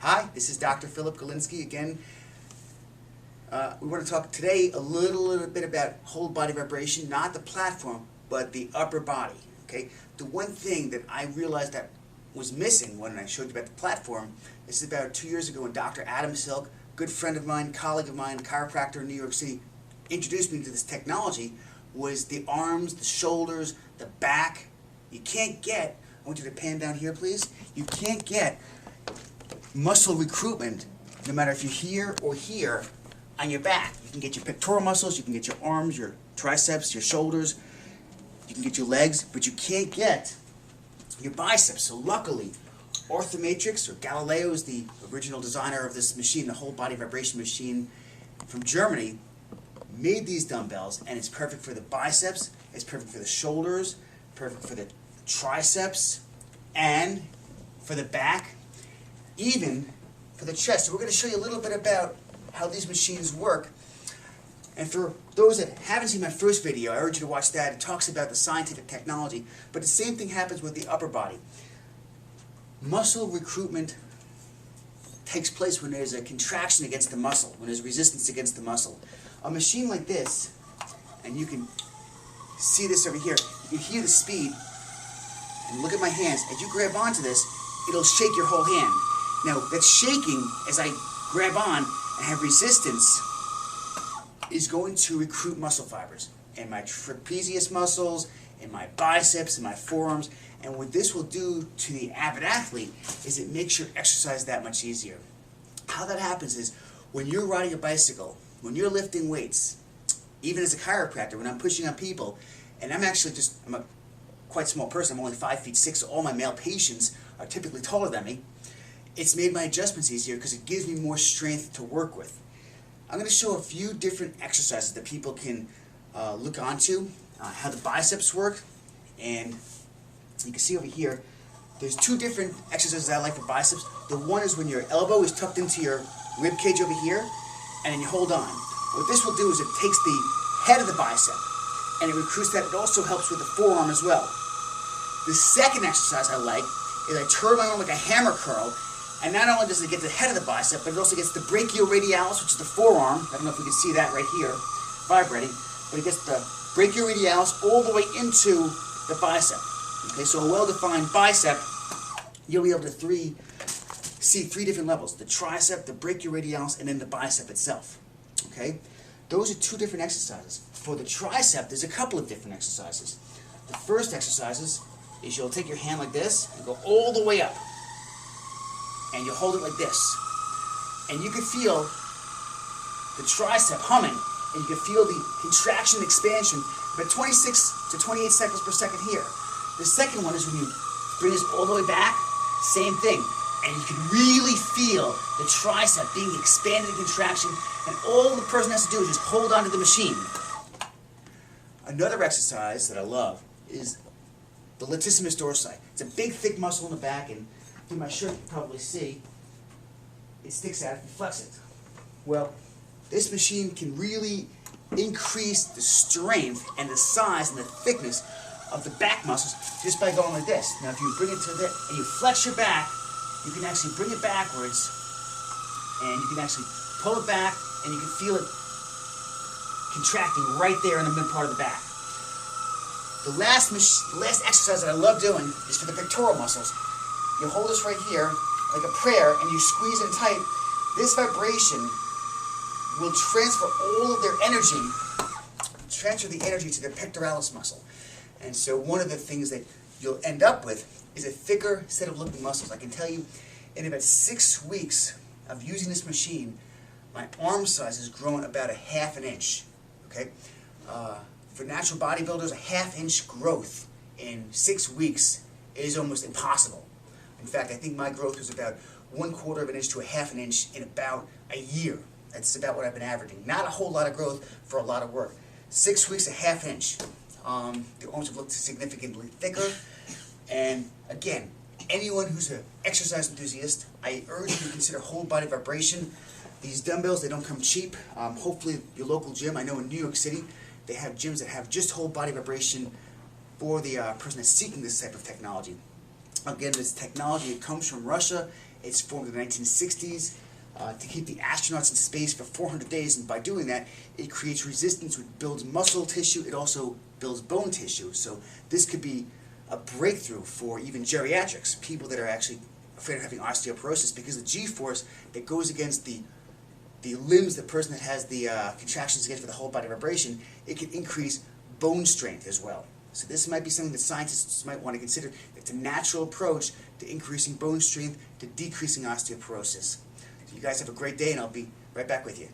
Hi, this is Dr. Philip Golinsky again. We want to talk today a little bit about whole body vibration, not the platform, but the upper body. Okay, the one thing that I realized that was missing when I showed you about the platform, this is about 2 years ago when Dr. Adam Silk, good friend of mine, colleague of mine, chiropractor in New York City, introduced me to this technology, was the arms, the shoulders, the back. You can't get, I want you to pan down here please, you can't get muscle recruitment no matter if you're here or here on your back. You can get your pectoral muscles, you can get your arms, your triceps, your shoulders, you can get your legs, but you can't get your biceps. So luckily, Orthomatrix, or Galileo is the original designer of this machine, the whole body vibration machine from Germany, made these dumbbells, and it's perfect for the biceps, it's perfect for the shoulders, perfect for the triceps, and for the back, even for the chest. So we're going to show you a little bit about how these machines work. And for those that haven't seen my first video, I urge you to watch that. It talks about the scientific technology, but the same thing happens with the upper body. Muscle recruitment takes place when there's a contraction against the muscle, when there's resistance against the muscle. A machine like this, and you can see this over here, you can hear the speed, and look at my hands. As you grab onto this, it'll shake your whole hand. Now, that shaking, as I grab on and have resistance, is going to recruit muscle fibers in my trapezius muscles, in my biceps, in my forearms. And what this will do to the avid athlete is it makes your exercise that much easier. How that happens is when you're riding a bicycle, when you're lifting weights, even as a chiropractor, when I'm pushing on people, and I'm a quite small person, I'm only 5'6", so all my male patients are typically taller than me. It's made my adjustments easier because it gives me more strength to work with. I'm going to show a few different exercises that people can look onto, how the biceps work, and you can see over here, there's two different exercises I like for biceps. The one is when your elbow is tucked into your rib cage over here, and then you hold on. What this will do is it takes the head of the bicep, and it recruits that. It also helps with the forearm as well. The second exercise I like is I turn my arm like a hammer curl, and not only does it get the head of the bicep, but it also gets the brachioradialis, which is the forearm. I don't know if we can see that right here, vibrating, but it gets the brachioradialis all the way into the bicep. Okay, so a well-defined bicep, you'll be able to see three different levels: the tricep, the brachioradialis, and then the bicep itself. Okay, those are two different exercises. For the tricep, there's a couple of different exercises. The first exercises is you'll take your hand like this and go all the way up. And you hold it like this. And you can feel the tricep humming, and you can feel the contraction and expansion about 26 to 28 cycles per second here. The second one is when you bring this all the way back, same thing. And you can really feel the tricep being expanded in contraction, and all the person has to do is just hold onto the machine. Another exercise that I love is the latissimus dorsi. It's a big, thick muscle in the back, and through my shirt you can probably see it sticks out if you flex it. Well, this machine can really increase the strength and the size and the thickness of the back muscles just by going like this. Now if you bring it to the and you flex your back, you can actually bring it backwards, and you can actually pull it back, and you can feel it contracting right there in the mid part of the back. The last exercise that I love doing is for the pectoral muscles. You hold this right here, like a prayer, and you squeeze it tight. This vibration will transfer all of their energy, transfer the energy to the pectoralis muscle. And so one of the things that you'll end up with is a thicker set of looking muscles. I can tell you, in about 6 weeks of using this machine, my arm size has grown about a ½ an inch. Okay? For natural bodybuilders, a ½ inch growth in 6 weeks is almost impossible. In fact, I think my growth was about 1/4 of an inch to a ½ an inch in about a year. That's about what I've been averaging. Not a whole lot of growth for a lot of work. 6 weeks, a ½ inch. The arms have looked significantly thicker. And again, anyone who's an exercise enthusiast, I urge you to consider whole body vibration. These dumbbells, they don't come cheap. Hopefully your local gym, I know in New York City, they have gyms that have just whole body vibration for the person that's seeking this type of technology. Again, this technology, it comes from Russia. It's formed in the 1960s to keep the astronauts in space for 400 days, and by doing that, it creates resistance, which builds muscle tissue. It also builds bone tissue. So this could be a breakthrough for even geriatrics, people that are actually afraid of having osteoporosis, because the G-force that goes against the limbs, the person that has the contractions against for the whole body vibration, it can increase bone strength as well. So this might be something that scientists might want to consider. It's a natural approach to increasing bone strength, to decreasing osteoporosis. So you guys have a great day, and I'll be right back with you.